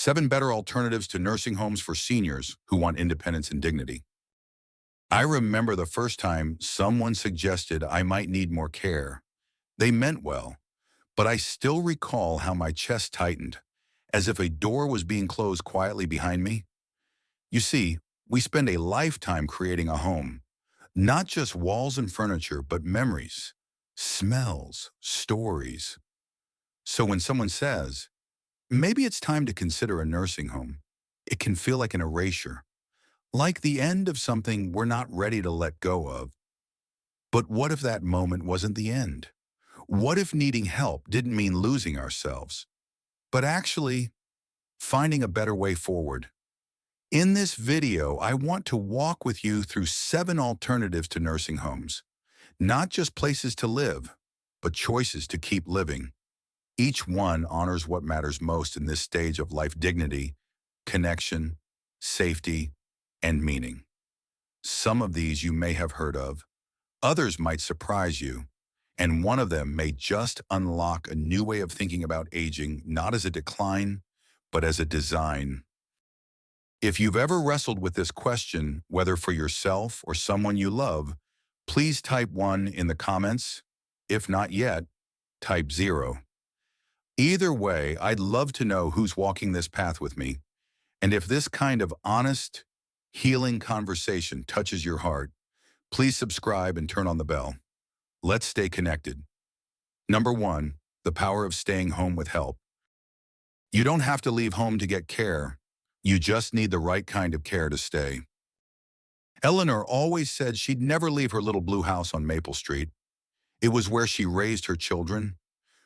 7 better alternatives to nursing homes for seniors who want independence and dignity. I remember the first time someone suggested I might need more care. They meant well, but I still recall how my chest tightened, as if a door was being closed quietly behind me. You see, we spend a lifetime creating a home, not just walls and furniture, but memories, smells, stories. So when someone says, maybe it's time to consider a nursing home, it can feel like an erasure, like the end of something we're not ready to let go of. But what if that moment wasn't the end? What if needing help didn't mean losing ourselves, but actually finding a better way forward? In this video, I want to walk with you through 7 alternatives to nursing homes, not just places to live, but choices to keep living. Each one honors what matters most in this stage of life: dignity, connection, safety, and meaning. Some of these you may have heard of, others might surprise you, and one of them may just unlock a new way of thinking about aging, not as a decline, but as a design. If you've ever wrestled with this question, whether for yourself or someone you love, please type 1 in the comments. If not yet, type 0. Either way, I'd love to know who's walking this path with me. And if this kind of honest, healing conversation touches your heart, please subscribe and turn on the bell. Let's stay connected. Number 1, the power of staying home with help. You don't have to leave home to get care. You just need the right kind of care to stay. Eleanor always said she'd never leave her little blue house on Maple Street. It was where she raised her children,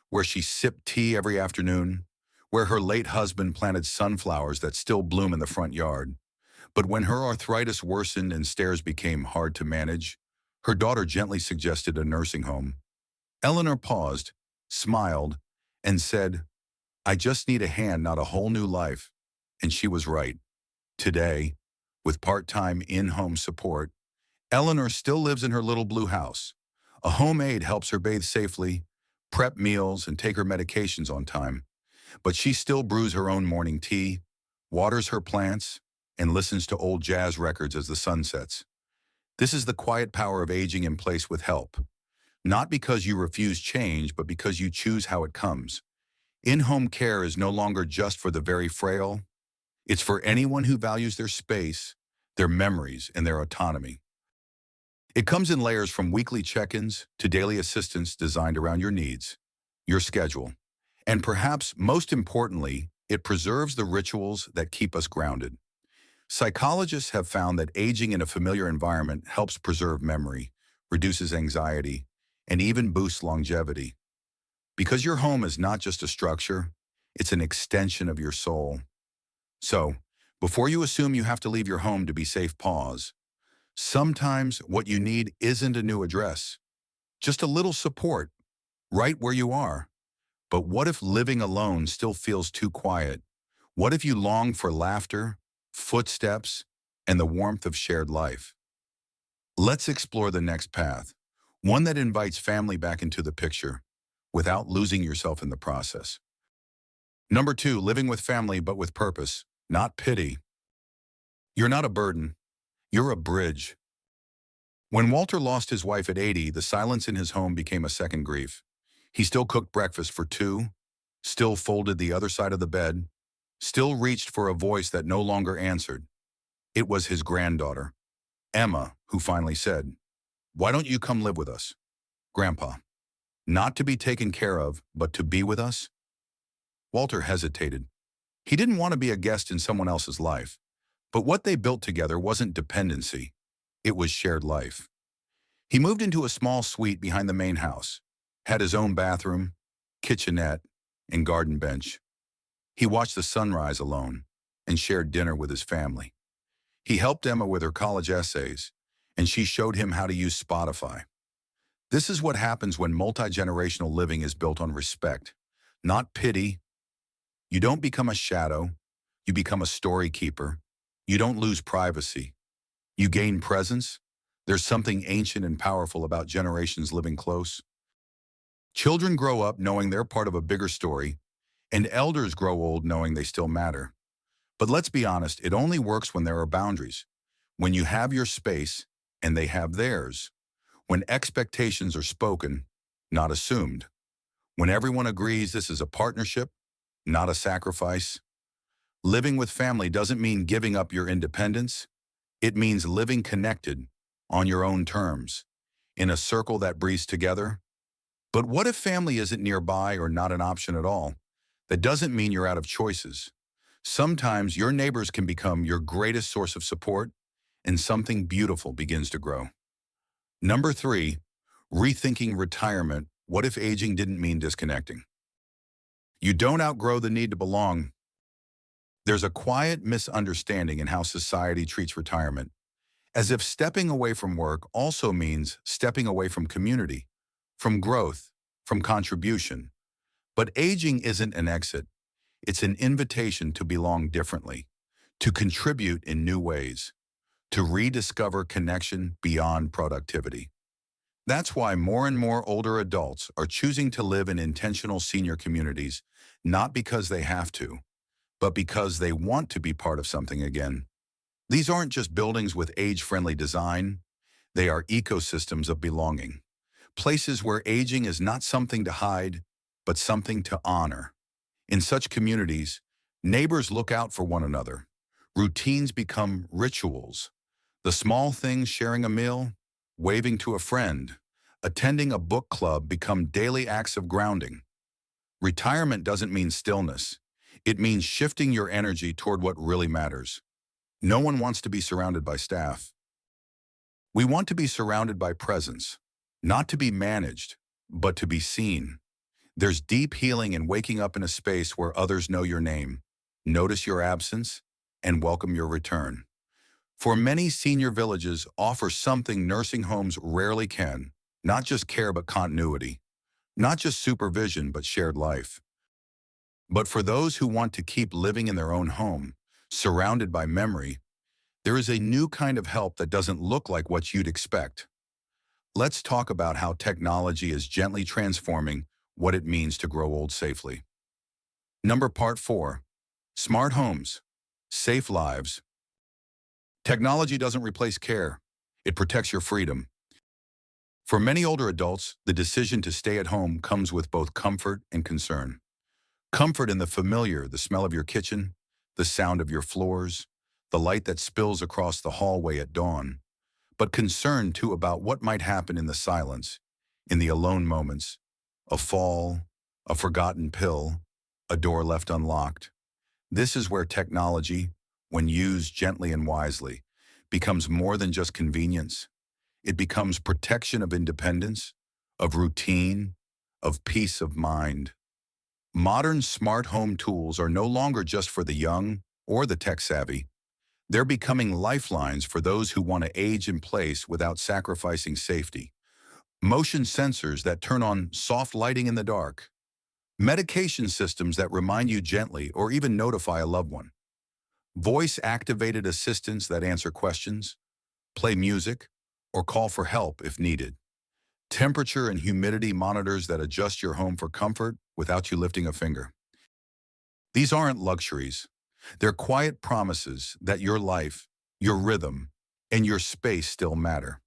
where she sipped tea every afternoon, where her late husband planted sunflowers that still bloom in the front yard. But when her arthritis worsened and stairs became hard to manage, her daughter gently suggested a nursing home. Eleanor paused, smiled, and said, "I just need a hand, not a whole new life." And she was right. Today, with part-time in-home support, Eleanor still lives in her little blue house. A home aide helps her bathe safely, prep meals, and take her medications on time. But she still brews her own morning tea, waters her plants, and listens to old jazz records as the sun sets. This is the quiet power of aging in place with help. Not because you refuse change, but because you choose how it comes. In-home care is no longer just for the very frail. It's for anyone who values their space, their memories, and their autonomy. It comes in layers from weekly check-ins to daily assistance designed around your needs, your schedule. And perhaps most importantly, it preserves the rituals that keep us grounded. Psychologists have found that aging in a familiar environment helps preserve memory, reduces anxiety, and even boosts longevity. Because your home is not just a structure, it's an extension of your soul. So, before you assume you have to leave your home to be safe, pause. Sometimes what you need isn't a new address, just a little support, right where you are. But what if living alone still feels too quiet? What if you long for laughter, footsteps, and the warmth of shared life? Let's explore the next path, one that invites family back into the picture, without losing yourself in the process. Number 2, living with family but with purpose, not pity. You're not a burden, you're a bridge. When Walter lost his wife at 80, the silence in his home became a second grief. He still cooked breakfast for 2, still folded the other side of the bed, still reached for a voice that no longer answered. It was his granddaughter, Emma, who finally said, "Why don't you come live with us, Grandpa? Not to be taken care of, but to be with us?" Walter hesitated. He didn't want to be a guest in someone else's life. But what they built together wasn't dependency. It was shared life. He moved into a small suite behind the main house, had his own bathroom, kitchenette, and garden bench. He watched the sunrise alone and shared dinner with his family. He helped Emma with her college essays, and she showed him how to use Spotify. This is what happens when multi-generational living is built on respect, not pity. You don't become a shadow, you become a story keeper. You don't lose privacy. You gain presence. There's something ancient and powerful about generations living close. Children grow up knowing they're part of a bigger story, and elders grow old knowing they still matter. But let's be honest, it only works when there are boundaries. When you have your space and they have theirs. When expectations are spoken, not assumed. When everyone agrees this is a partnership, not a sacrifice. Living with family doesn't mean giving up your independence. It means living connected, on your own terms, in a circle that breathes together. But what if family isn't nearby or not an option at all? That doesn't mean you're out of choices. Sometimes your neighbors can become your greatest source of support, and something beautiful begins to grow. Number 3, rethinking retirement. What if aging didn't mean disconnecting? You don't outgrow the need to belong. There's a quiet misunderstanding in how society treats retirement, as if stepping away from work also means stepping away from community, from growth, from contribution. But aging isn't an exit. It's an invitation to belong differently, to contribute in new ways, to rediscover connection beyond productivity. That's why more and more older adults are choosing to live in intentional senior communities, not because they have to, but because they want to be part of something again. These aren't just buildings with age-friendly design, they are ecosystems of belonging. Places where aging is not something to hide, but something to honor. In such communities, neighbors look out for one another. Routines become rituals. The small things, sharing a meal, waving to a friend, attending a book club, become daily acts of grounding. Retirement doesn't mean stillness. It means shifting your energy toward what really matters. No one wants to be surrounded by staff. We want to be surrounded by presence, not to be managed, but to be seen. There's deep healing in waking up in a space where others know your name, notice your absence, and welcome your return. For many, senior villages offer something nursing homes rarely can, not just care but continuity, not just supervision but shared life. But for those who want to keep living in their own home, surrounded by memory, there is a new kind of help that doesn't look like what you'd expect. Let's talk about how technology is gently transforming what it means to grow old safely. Part 4, smart homes, safe lives. Technology doesn't replace care. It protects your freedom. For many older adults, the decision to stay at home comes with both comfort and concern. Comfort in the familiar, the smell of your kitchen, the sound of your floors, the light that spills across the hallway at dawn. But concern, too, about what might happen in the silence, in the alone moments. A fall, a forgotten pill, a door left unlocked. This is where technology, when used gently and wisely, becomes more than just convenience. It becomes protection of independence, of routine, of peace of mind. Modern smart home tools are no longer just for the young or the tech-savvy. They're becoming lifelines for those who want to age in place without sacrificing safety. Motion sensors that turn on soft lighting in the dark. Medication systems that remind you gently or even notify a loved one. Voice-activated assistants that answer questions, play music, or call for help if needed. Temperature and humidity monitors that adjust your home for comfort without you lifting a finger. These aren't luxuries. They're quiet promises that your life, your rhythm, and your space still matter.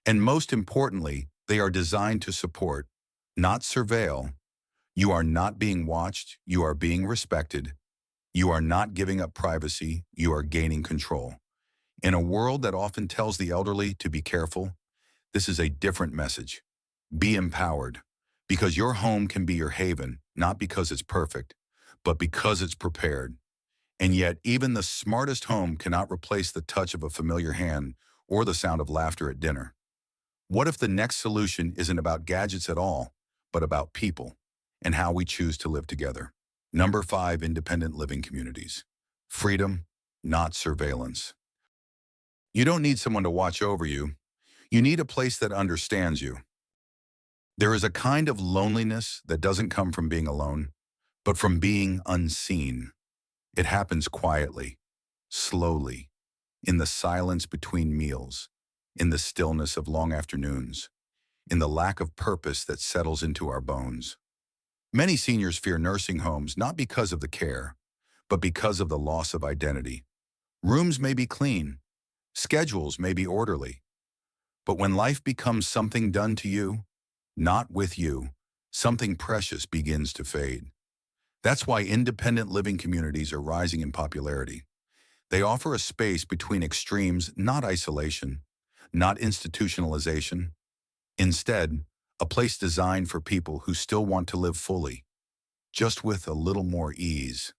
And most importantly, they are designed to support, not surveil. You are not being watched, you are being respected. You are not giving up privacy, you are gaining control. In a world that often tells the elderly to be careful, this is a different message. Be empowered, because your home can be your haven, not because it's perfect, but because it's prepared. And yet, even the smartest home cannot replace the touch of a familiar hand or the sound of laughter at dinner. What if the next solution isn't about gadgets at all, but about people and how we choose to live together? 5, independent living communities. Freedom, not surveillance. You don't need someone to watch over you. You need a place that understands you. There is a kind of loneliness that doesn't come from being alone, but from being unseen. It happens quietly, slowly, in the silence between meals, in the stillness of long afternoons, in the lack of purpose that settles into our bones. Many seniors fear nursing homes not because of the care, but because of the loss of identity. Rooms may be clean, schedules may be orderly, but when life becomes something done to you, not with you, something precious begins to fade. That's why independent living communities are rising in popularity. They offer a space between extremes, not isolation, not institutionalization. Instead, a place designed for people who still want to live fully, just with a little more ease.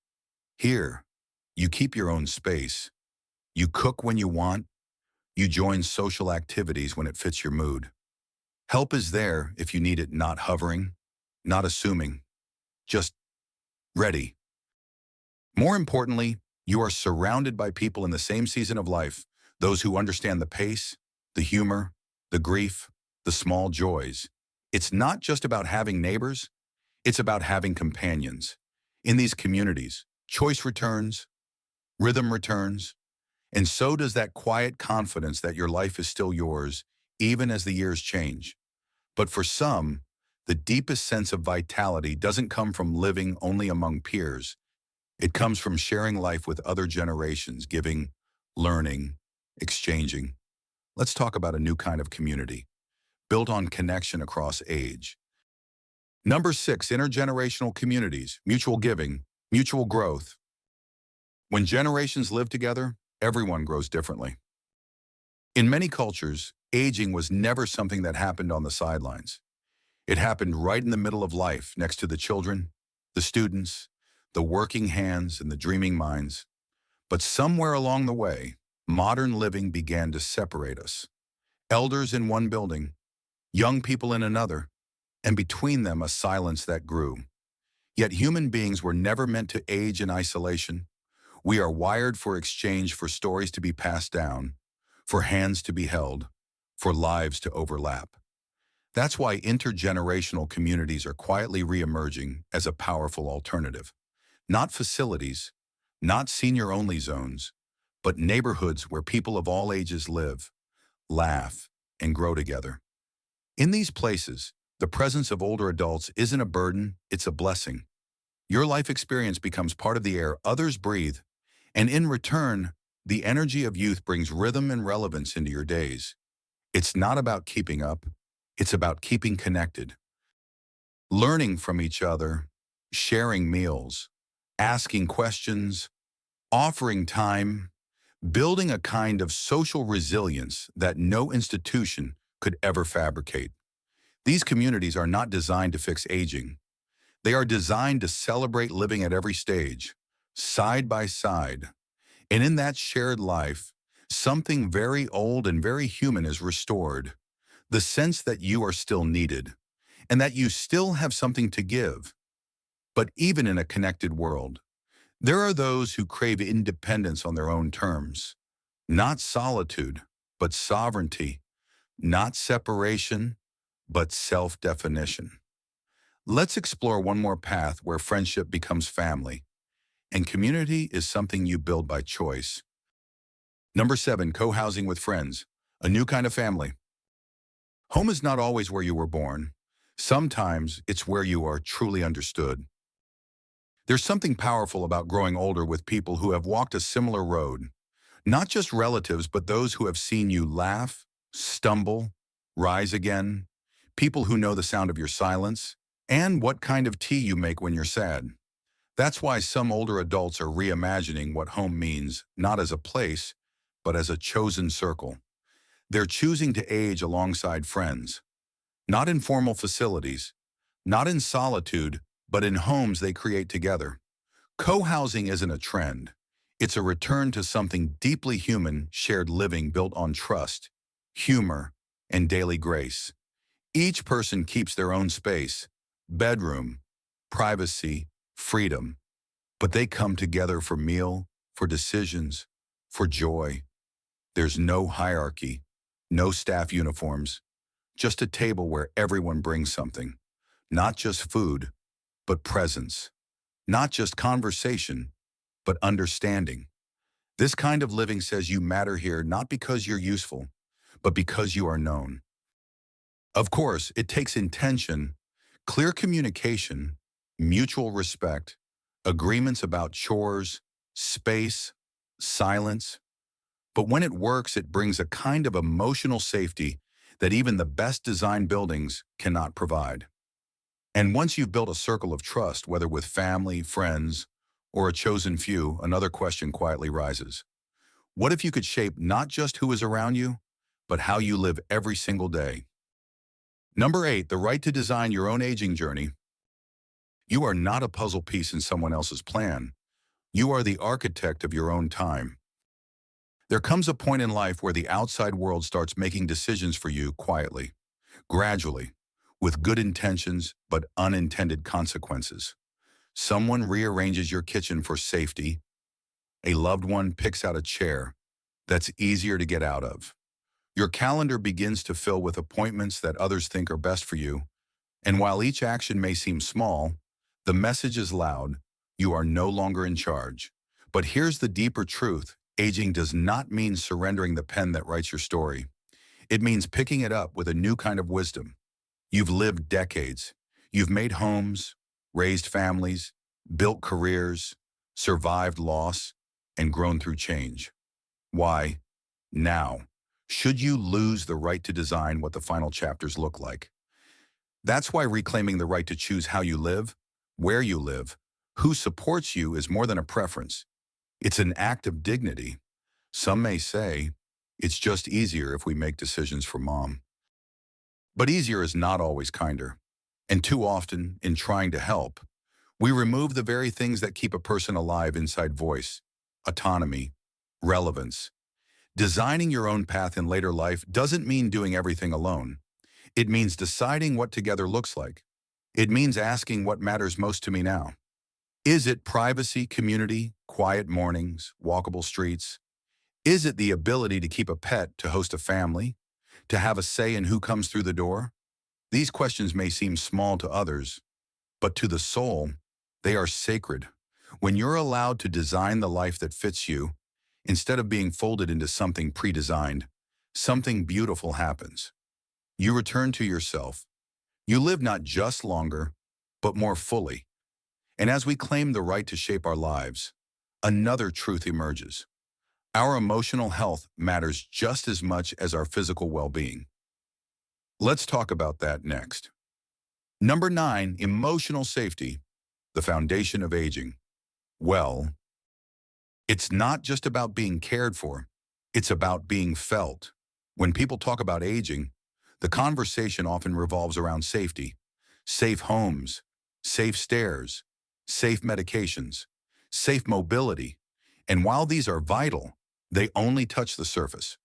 Here, you keep your own space. You cook when you want. You join social activities when it fits your mood. Help is there if you need it, not hovering, not assuming, just ready. More importantly, you are surrounded by people in the same season of life, those who understand the pace, the humor, the grief, the small joys. It's not just about having neighbors, it's about having companions. In these communities, choice returns, rhythm returns, and so does that quiet confidence that your life is still yours, even as the years change. But for some, the deepest sense of vitality doesn't come from living only among peers. It comes from sharing life with other generations, giving, learning, exchanging. Let's talk about a new kind of community, built on connection across age. Number 6, intergenerational communities, mutual giving, mutual growth. When generations live together, everyone grows differently. In many cultures, aging was never something that happened on the sidelines. It happened right in the middle of life, next to the children, the students, the working hands, and the dreaming minds. But somewhere along the way, modern living began to separate us. Elders in one building, young people in another, and between them a silence that grew. Yet human beings were never meant to age in isolation. We are wired for exchange, for stories to be passed down, for hands to be held, for lives to overlap. That's why intergenerational communities are quietly re-emerging as a powerful alternative. Not facilities, not senior-only zones, but neighborhoods where people of all ages live, laugh, and grow together. In these places, the presence of older adults isn't a burden, it's a blessing. Your life experience becomes part of the air others breathe, and in return, the energy of youth brings rhythm and relevance into your days. It's not about keeping up, it's about keeping connected. Learning from each other, sharing meals, asking questions, offering time, building a kind of social resilience that no institution could ever fabricate. These communities are not designed to fix aging. They are designed to celebrate living at every stage, side by side. And in that shared life, something very old and very human is restored. The sense that you are still needed, and that you still have something to give. But even in a connected world, there are those who crave independence on their own terms. Not solitude, but sovereignty. Not separation, but self-definition. Let's explore one more path where friendship becomes family, and community is something you build by choice. Number 7, co-housing with friends, a new kind of family. Home is not always where you were born. Sometimes it's where you are truly understood. There's something powerful about growing older with people who have walked a similar road. Not just relatives, but those who have seen you laugh, stumble, rise again. People who know the sound of your silence, and what kind of tea you make when you're sad. That's why some older adults are reimagining what home means, not as a place, but as a chosen circle. They're choosing to age alongside friends, not in formal facilities, not in solitude, but in homes they create together. Co-housing isn't a trend. It's a return to something deeply human, shared living built on trust, humor, and daily grace. Each person keeps their own space, bedroom, privacy, freedom, but they come together for meal, for decisions, for joy. There's no hierarchy, no staff uniforms, just a table where everyone brings something. Not just food, but presence. Not just conversation, but understanding. This kind of living says you matter here not because you're useful, but because you are known. Of course, it takes intention, clear communication, mutual respect, agreements about chores, space, silence. But when it works, it brings a kind of emotional safety that even the best designed buildings cannot provide. And once you've built a circle of trust, whether with family, friends, or a chosen few, another question quietly rises. What if you could shape not just who is around you, but how you live every single day? Number 8, the right to design your own aging journey. You are not a puzzle piece in someone else's plan. You are the architect of your own time. There comes a point in life where the outside world starts making decisions for you quietly, gradually, with good intentions but unintended consequences. Someone rearranges your kitchen for safety. A loved one picks out a chair that's easier to get out of. Your calendar begins to fill with appointments that others think are best for you. And while each action may seem small, the message is loud. You are no longer in charge. But here's the deeper truth. Aging does not mean surrendering the pen that writes your story. It means picking it up with a new kind of wisdom. You've lived decades. You've made homes, raised families, built careers, survived loss, and grown through change. Why, now, should you lose the right to design what the final chapters look like? That's why reclaiming the right to choose how you live, where you live, who supports you is more than a preference. It's an act of dignity. Some may say, it's just easier if we make decisions for mom. But easier is not always kinder. And too often, in trying to help, we remove the very things that keep a person alive inside voice, autonomy, relevance. Designing your own path in later life doesn't mean doing everything alone. It means deciding what together looks like. It means asking what matters most to me now. Is it privacy, community, quiet mornings, walkable streets? Is it the ability to keep a pet, to host a family, to have a say in who comes through the door? These questions may seem small to others, but to the soul, they are sacred. When you're allowed to design the life that fits you, instead of being folded into something pre-designed, something beautiful happens. You return to yourself. You live not just longer, but more fully. And as we claim the right to shape our lives, another truth emerges. Our emotional health matters just as much as our physical well-being. Let's talk about that next. Number 9, emotional safety, the foundation of aging. Well, it's not just about being cared for, it's about being felt. When people talk about aging, the conversation often revolves around safety. Safe homes, safe stairs, safe medications, safe mobility. And while these are vital, they only touch the surface.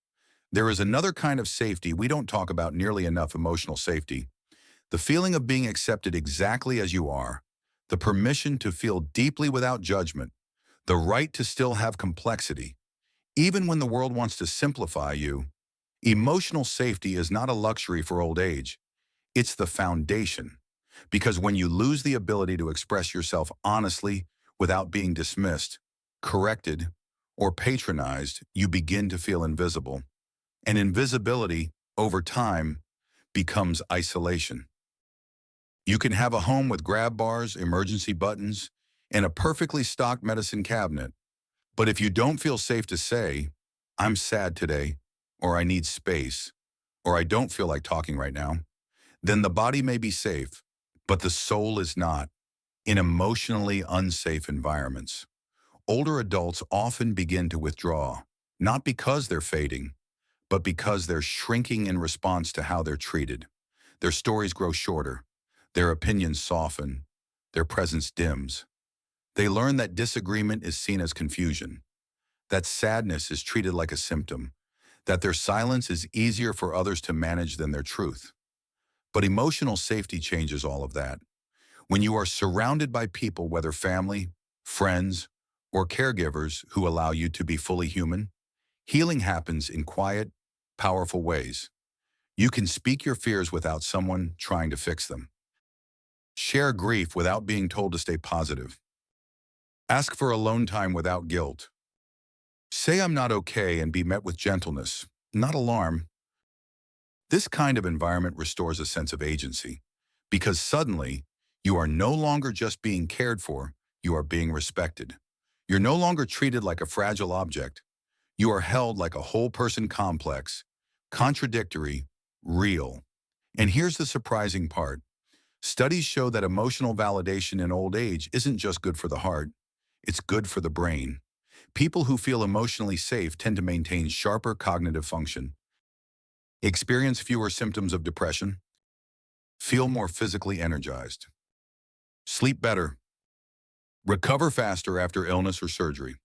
There is another kind of safety we don't talk about nearly enough: emotional safety. The feeling of being accepted exactly as you are, the permission to feel deeply without judgment, the right to still have complexity. Even when the world wants to simplify you, emotional safety is not a luxury for old age. It's the foundation. Because when you lose the ability to express yourself honestly without being dismissed, corrected, or patronized, you begin to feel invisible. And invisibility, over time, becomes isolation. You can have a home with grab bars, emergency buttons, and a perfectly stocked medicine cabinet. But if you don't feel safe to say, "I'm sad today," or "I need space," or "I don't feel like talking right now," then the body may be safe, but the soul is not. In emotionally unsafe environments, older adults often begin to withdraw, not because they're fading, but because they're shrinking in response to how they're treated. Their stories grow shorter, their opinions soften, their presence dims. They learn that disagreement is seen as confusion, that sadness is treated like a symptom, that their silence is easier for others to manage than their truth. But emotional safety changes all of that. When you are surrounded by people, whether family, friends, or caregivers, who allow you to be fully human, healing happens in quiet, powerful ways. You can speak your fears without someone trying to fix them. Share grief without being told to stay positive. Ask for alone time without guilt. Say "I'm not okay" and be met with gentleness, not alarm. This kind of environment restores a sense of agency, because suddenly you are no longer just being cared for, you are being respected. You're no longer treated like a fragile object. You are held like a whole person complex, contradictory, real. And here's the surprising part. Studies show that emotional validation in old age isn't just good for the heart, it's good for the brain. People who feel emotionally safe tend to maintain sharper cognitive function, experience fewer symptoms of depression, feel more physically energized, sleep better, recover faster after illness or surgery.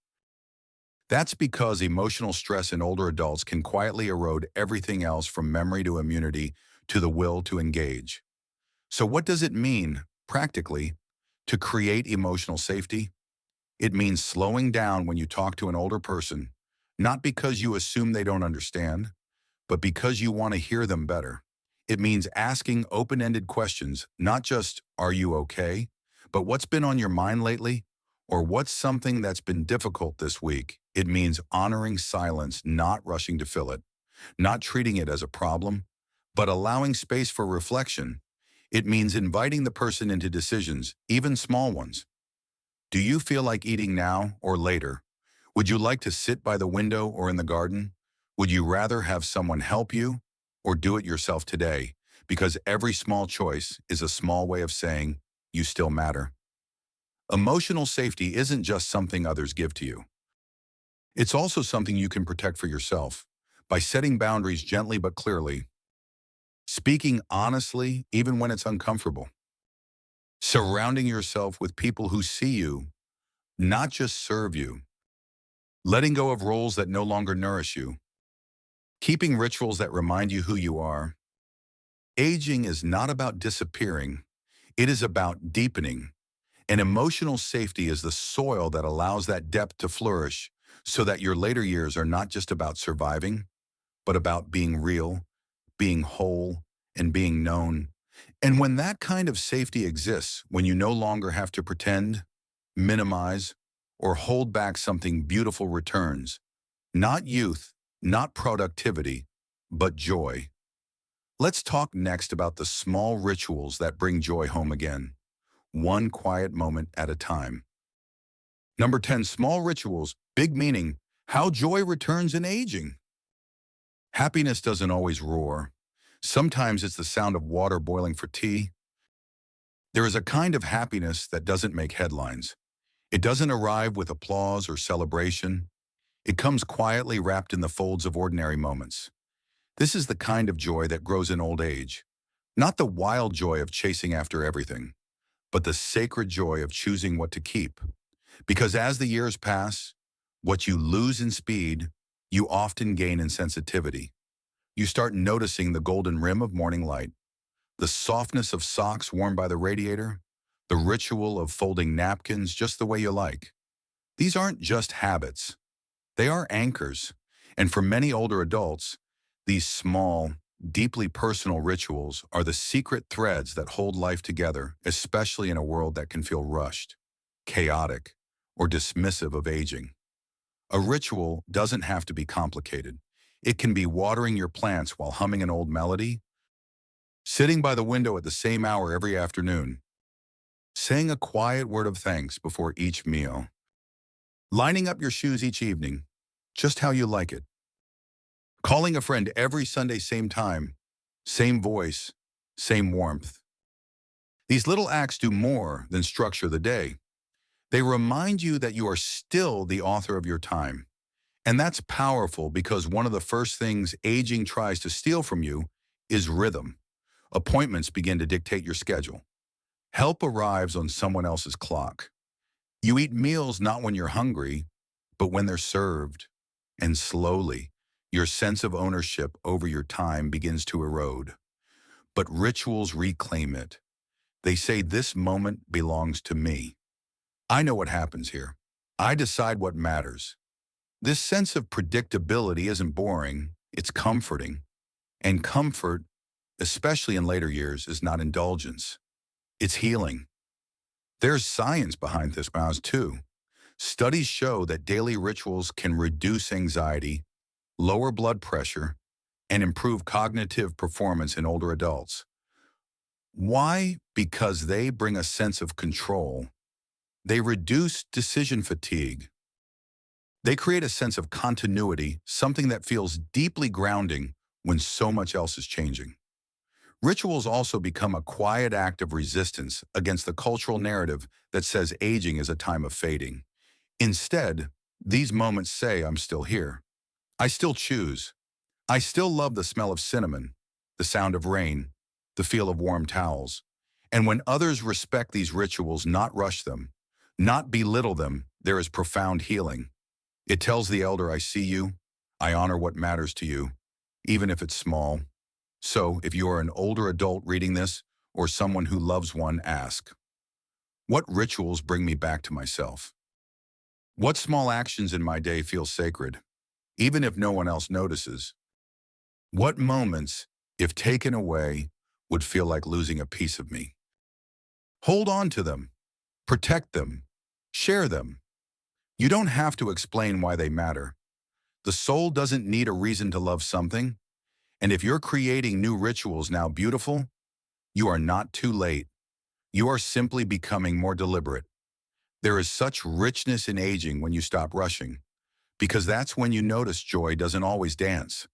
That's because emotional stress in older adults can quietly erode everything else from memory to immunity to the will to engage. So what does it mean, practically, to create emotional safety? It means slowing down when you talk to an older person, not because you assume they don't understand, but because you want to hear them better. It means asking open-ended questions, not just, "Are you okay?" but "What's been on your mind lately?" or "What's something that's been difficult this week?" It means honoring silence, not rushing to fill it, not treating it as a problem, but allowing space for reflection. It means inviting the person into decisions, even small ones. Do you feel like eating now or later? Would you like to sit by the window or in the garden? Would you rather have someone help you or do it yourself today? Because every small choice is a small way of saying you still matter. Emotional safety isn't just something others give to you. It's also something you can protect for yourself by setting boundaries gently but clearly, speaking honestly even when it's uncomfortable, surrounding yourself with people who see you, not just serve you, letting go of roles that no longer nourish you, keeping rituals that remind you who you are. Aging is not about disappearing, it is about deepening. And emotional safety is the soil that allows that depth to flourish so that your later years are not just about surviving, but about being real, being whole, and being known. And when that kind of safety exists, when you no longer have to pretend, minimize, or hold back, something beautiful returns. Not youth, not productivity, but joy. Let's talk next about the small rituals that bring joy home again, one quiet moment at a time. Number 10, small rituals, big meaning, how joy returns in aging. Happiness doesn't always roar. Sometimes it's the sound of water boiling for tea. There is a kind of happiness that doesn't make headlines. It doesn't arrive with applause or celebration. It comes quietly wrapped in the folds of ordinary moments. This is the kind of joy that grows in old age. Not the wild joy of chasing after everything, but the sacred joy of choosing what to keep. Because as the years pass, what you lose in speed, you often gain in sensitivity. You start noticing the golden rim of morning light, the softness of socks worn by the radiator, the ritual of folding napkins just the way you like. These aren't just habits. They are anchors. And for many older adults, these small, deeply personal rituals are the secret threads that hold life together, especially in a world that can feel rushed, chaotic, or dismissive of aging. A ritual doesn't have to be complicated. It can be watering your plants while humming an old melody, sitting by the window at the same hour every afternoon, saying a quiet word of thanks before each meal, lining up your shoes each evening, just how you like it, calling a friend every Sunday same time, same voice, same warmth. These little acts do more than structure the day. They remind you that you are still the author of your time. And that's powerful because one of the first things aging tries to steal from you is rhythm. Appointments begin to dictate your schedule. Help arrives on someone else's clock. You eat meals not when you're hungry, but when they're served. And slowly, your sense of ownership over your time begins to erode. But rituals reclaim it. They say this moment belongs to me. I know what happens here. I decide what matters. This sense of predictability isn't boring, it's comforting. And comfort, especially in later years, is not indulgence. It's healing. There's science behind this too. Studies show that daily rituals can reduce anxiety, lower blood pressure, and improve cognitive performance in older adults. Why? Because they bring a sense of control. They reduce decision fatigue. They create a sense of continuity, something that feels deeply grounding when so much else is changing. Rituals also become a quiet act of resistance against the cultural narrative that says aging is a time of fading. Instead, these moments say, I'm still here. I still choose. I still love the smell of cinnamon, the sound of rain, the feel of warm towels. And when others respect these rituals, not rush them, not belittle them, there is profound healing. It tells the elder, I see you, I honor what matters to you, even if it's small. So, if you are an older adult reading this, or someone who loves one, ask, what rituals bring me back to myself? What small actions in my day feel sacred, even if no one else notices? What moments, if taken away, would feel like losing a piece of me? Hold on to them, protect them, share them. You don't have to explain why they matter. The soul doesn't need a reason to love something, and if you're creating new rituals now beautiful, you are not too late. You are simply becoming more deliberate. There is such richness in aging when you stop rushing, because that's when you notice joy doesn't always dance.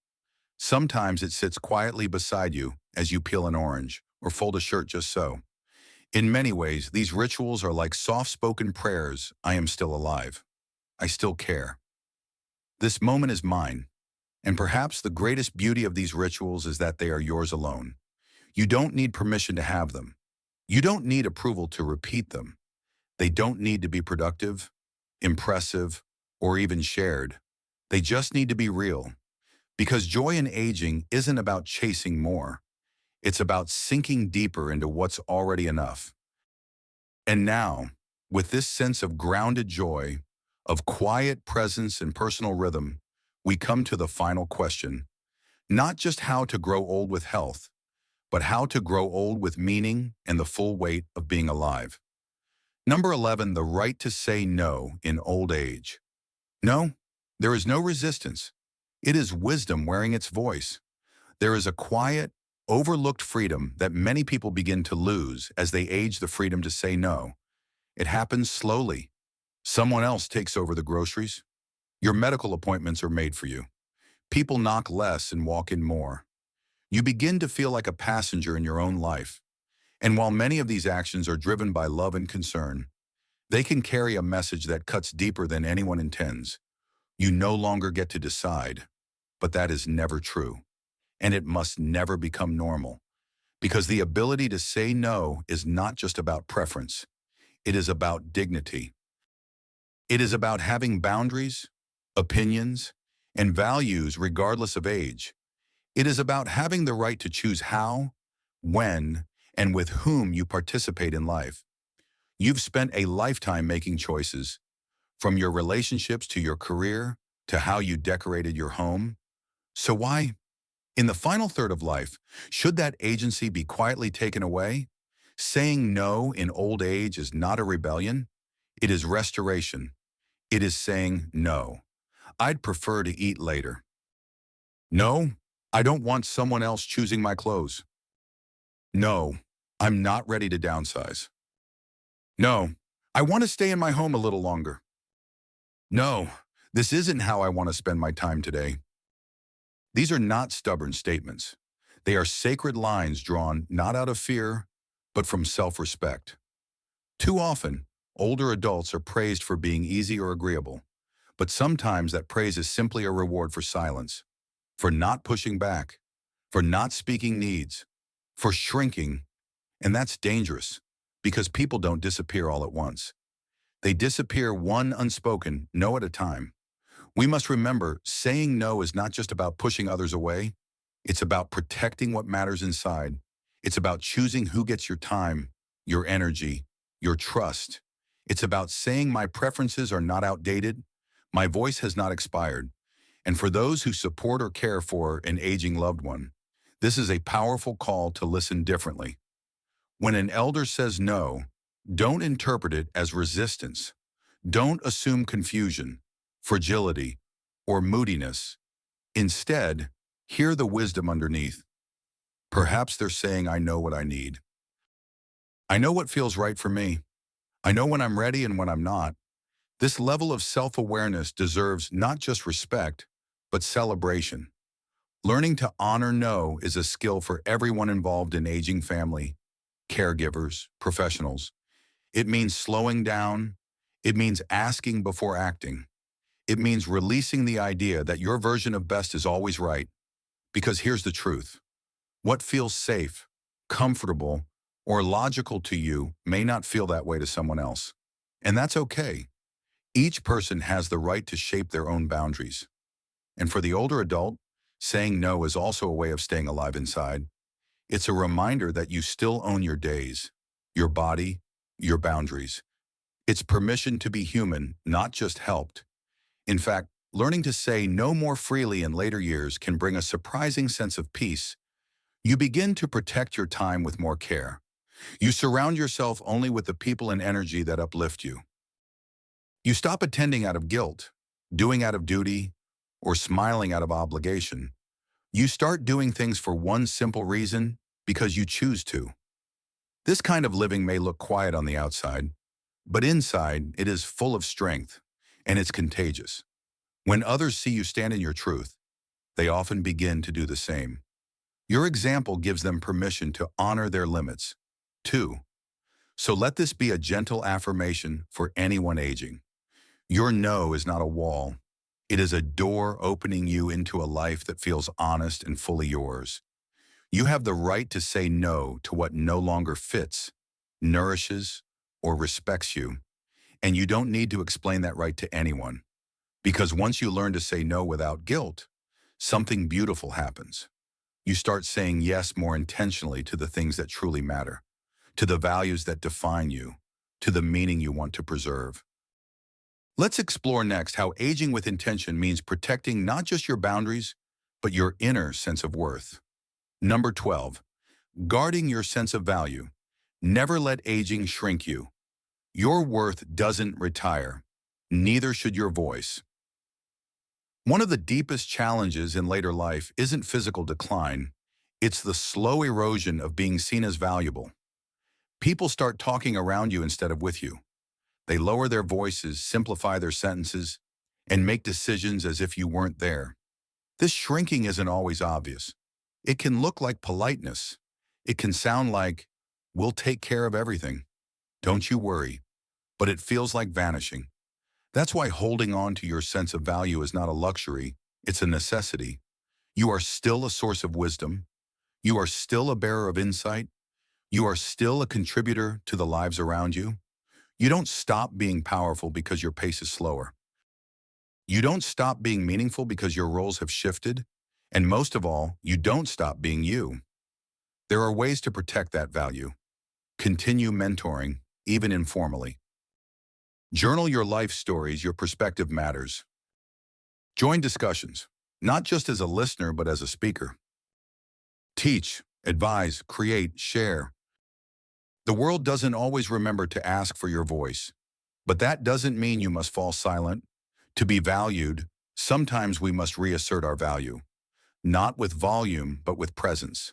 Sometimes it sits quietly beside you as you peel an orange or fold a shirt just so. In many ways, these rituals are like soft-spoken prayers. I am still alive. I still care. This moment is mine. And perhaps the greatest beauty of these rituals is that they are yours alone. You don't need permission to have them. You don't need approval to repeat them. They don't need to be productive, impressive, or even shared. They just need to be real. Because joy in aging isn't about chasing more. It's about sinking deeper into what's already enough. And now, with this sense of grounded joy, of quiet presence and personal rhythm, we come to the final question. Not just how to grow old with health, but how to grow old with meaning and the full weight of being alive. Number 11, the right to say no in old age. No, there is no resistance. It is wisdom wearing its voice. There is a quiet, overlooked freedom that many people begin to lose as they age, the freedom to say no. It happens slowly. Someone else takes over the groceries. Your medical appointments are made for you. People knock less and walk in more. You begin to feel like a passenger in your own life. And while many of these actions are driven by love and concern, they can carry a message that cuts deeper than anyone intends. You no longer get to decide, but that is never true. And it must never become normal. Because the ability to say no is not just about preference. It is about dignity. It is about having boundaries, opinions, and values regardless of age. It is about having the right to choose how, when, and with whom you participate in life. You've spent a lifetime making choices, from your relationships to your career to how you decorated your home. So why, in the final third of life, should that agency be quietly taken away? Saying no in old age is not a rebellion. It is restoration. It is saying no. I'd prefer to eat later. No, I don't want someone else choosing my clothes. No, I'm not ready to downsize. No, I want to stay in my home a little longer. No, this isn't how I want to spend my time today. These are not stubborn statements. They are sacred lines drawn not out of fear, but from self-respect. Too often, older adults are praised for being easy or agreeable, but sometimes that praise is simply a reward for silence, for not pushing back, for not speaking needs, for shrinking, and that's dangerous because people don't disappear all at once. They disappear one unspoken no at a time. We must remember saying no is not just about pushing others away. It's about protecting what matters inside. It's about choosing who gets your time, your energy, your trust. It's about saying my preferences are not outdated. My voice has not expired. And for those who support or care for an aging loved one, this is a powerful call to listen differently. When an elder says no, don't interpret it as resistance. Don't assume confusion, fragility, or moodiness. Instead, hear the wisdom underneath. Perhaps they're saying, I know what I need. I know what feels right for me. I know when I'm ready and when I'm not. This level of self-awareness deserves not just respect, but celebration. Learning to honor no is a skill for everyone involved in aging family, caregivers, professionals. It means slowing down. It means asking before acting. It means releasing the idea that your version of best is always right. Because here's the truth. What feels safe, comfortable, or logical to you may not feel that way to someone else. And that's okay. Each person has the right to shape their own boundaries. And for the older adult, saying no is also a way of staying alive inside. It's a reminder that you still own your days, your body, your boundaries. It's permission to be human, not just helped. In fact, learning to say no more freely in later years can bring a surprising sense of peace. You begin to protect your time with more care. You surround yourself only with the people and energy that uplift you. You stop attending out of guilt, doing out of duty, or smiling out of obligation. You start doing things for one simple reason, because you choose to. This kind of living may look quiet on the outside, but inside it is full of strength, and it's contagious. When others see you stand in your truth, they often begin to do the same. Your example gives them permission to honor their limits, too. So let this be a gentle affirmation for anyone aging. Your no is not a wall. It is a door opening you into a life that feels honest and fully yours. You have the right to say no to what no longer fits, nourishes, or respects you. And you don't need to explain that right to anyone. Because once you learn to say no without guilt, something beautiful happens. You start saying yes more intentionally to the things that truly matter, to the values that define you, to the meaning you want to preserve. Let's explore next how aging with intention means protecting not just your boundaries, but your inner sense of worth. Number 12, guarding your sense of value. Never let aging shrink you. Your worth doesn't retire. Neither should your voice. One of the deepest challenges in later life isn't physical decline. It's the slow erosion of being seen as valuable. People start talking around you instead of with you. They lower their voices, simplify their sentences, and make decisions as if you weren't there. This shrinking isn't always obvious. It can look like politeness. It can sound like, "We'll take care of everything. Don't you worry." But it feels like vanishing. That's why holding on to your sense of value is not a luxury, it's a necessity. You are still a source of wisdom. You are still a bearer of insight. You are still a contributor to the lives around you. You don't stop being powerful because your pace is slower. You don't stop being meaningful because your roles have shifted. And most of all, you don't stop being you. There are ways to protect that value. Continue mentoring, even informally. Journal your life stories, your perspective matters. Join discussions, not just as a listener, but as a speaker. Teach, advise, create, share. The world doesn't always remember to ask for your voice, but that doesn't mean you must fall silent. To be valued, sometimes we must reassert our value, not with volume, but with presence,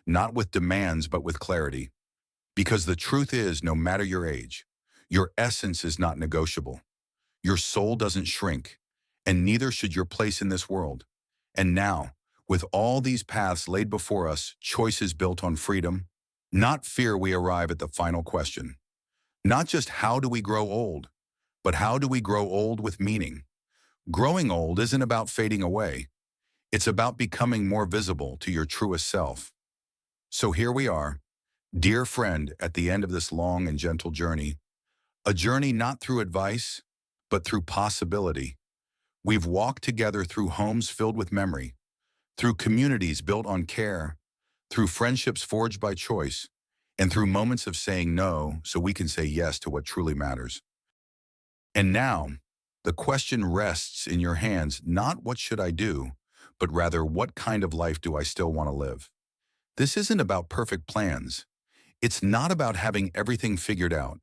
not with demands, but with clarity. Because the truth is, no matter your age, your essence is not negotiable. Your soul doesn't shrink, and neither should your place in this world. And now, with all these paths laid before us, choices built on freedom, not fear, we arrive at the final question. Not just how do we grow old, but how do we grow old with meaning? Growing old isn't about fading away. It's about becoming more visible to your truest self. So here we are, dear friend, at the end of this long and gentle journey. A journey not through advice, but through possibility. We've walked together through homes filled with memory, through communities built on care, through friendships forged by choice, and through moments of saying no so we can say yes to what truly matters. And now, the question rests in your hands, not what should I do, but rather what kind of life do I still want to live? This isn't about perfect plans. It's not about having everything figured out.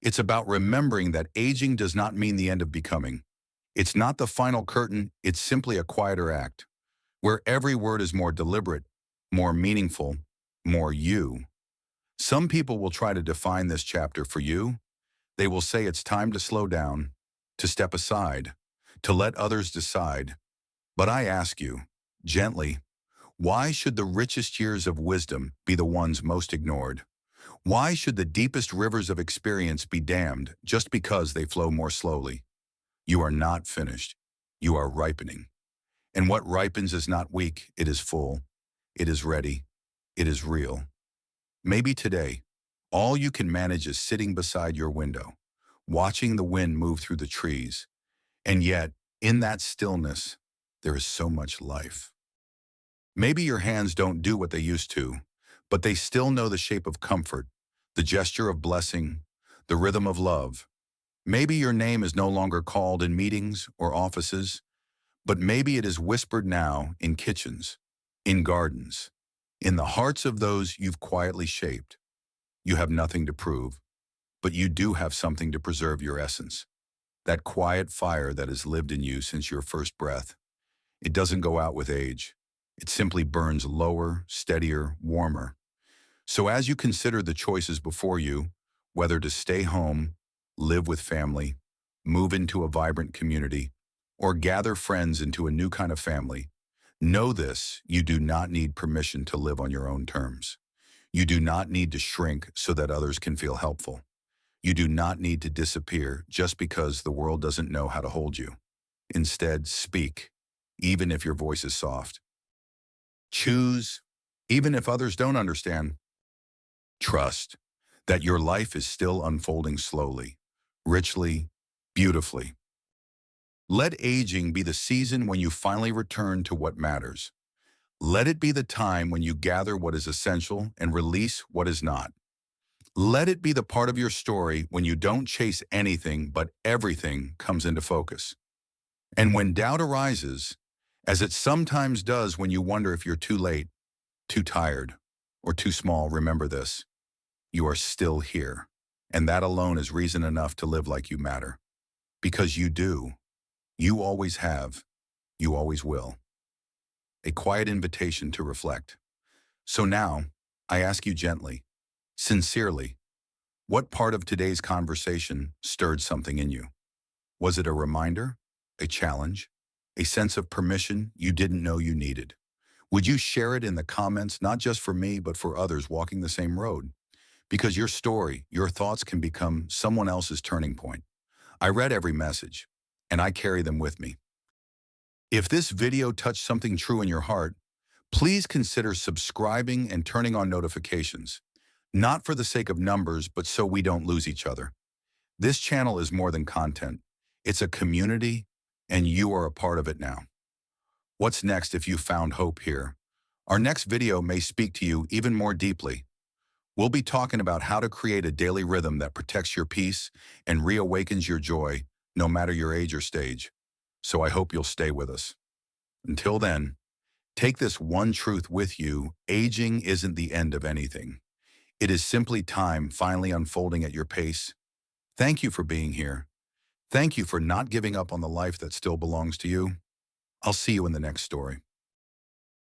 It's about remembering that aging does not mean the end of becoming. It's not the final curtain, it's simply a quieter act, where every word is more deliberate, more meaningful, more you. Some people will try to define this chapter for you. They will say it's time to slow down, to step aside, to let others decide. But I ask you, gently, why should the richest years of wisdom be the ones most ignored? Why should the deepest rivers of experience be dammed just because they flow more slowly? You are not finished. You are ripening. And what ripens is not weak, it is full. It is ready. It is real. Maybe today, all you can manage is sitting beside your window, watching the wind move through the trees. And yet, in that stillness, there is so much life. Maybe your hands don't do what they used to, but they still know the shape of comfort, the gesture of blessing, the rhythm of love. Maybe your name is no longer called in meetings or offices, but maybe it is whispered now in kitchens, in gardens, in the hearts of those you've quietly shaped. You have nothing to prove, but you do have something to preserve your essence, that quiet fire that has lived in you since your first breath. It doesn't go out with age. It simply burns lower, steadier, warmer. So as you consider the choices before you, whether to stay home, live with family, move into a vibrant community, or gather friends into a new kind of family, know this: you do not need permission to live on your own terms. You do not need to shrink so that others can feel helpful. You do not need to disappear just because the world doesn't know how to hold you. Instead, speak, even if your voice is soft. Choose, even if others don't understand. Trust that your life is still unfolding slowly, richly, beautifully. Let aging be the season when you finally return to what matters. Let it be the time when you gather what is essential and release what is not. Let it be the part of your story when you don't chase anything but everything comes into focus. And when doubt arises, as it sometimes does when you wonder if you're too late, too tired, or too small, remember this: you are still here. And that alone is reason enough to live like you matter. Because you do. You always have. You always will. A quiet invitation to reflect. So now, I ask you gently, sincerely, what part of today's conversation stirred something in you? Was it a reminder, a challenge, a sense of permission you didn't know you needed? Would you share it in the comments, not just for me, but for others walking the same road? Because your story, your thoughts can become someone else's turning point. I read every message, and I carry them with me. If this video touched something true in your heart, please consider subscribing and turning on notifications. Not for the sake of numbers, but so we don't lose each other. This channel is more than content. It's a community, and you are a part of it now. What's next if you found hope here? Our next video may speak to you even more deeply. We'll be talking about how to create a daily rhythm that protects your peace and reawakens your joy, no matter your age or stage. So I hope you'll stay with us. Until then, take this one truth with you: aging isn't the end of anything. It is simply time finally unfolding at your pace. Thank you for being here. Thank you for not giving up on the life that still belongs to you. I'll see you in the next story.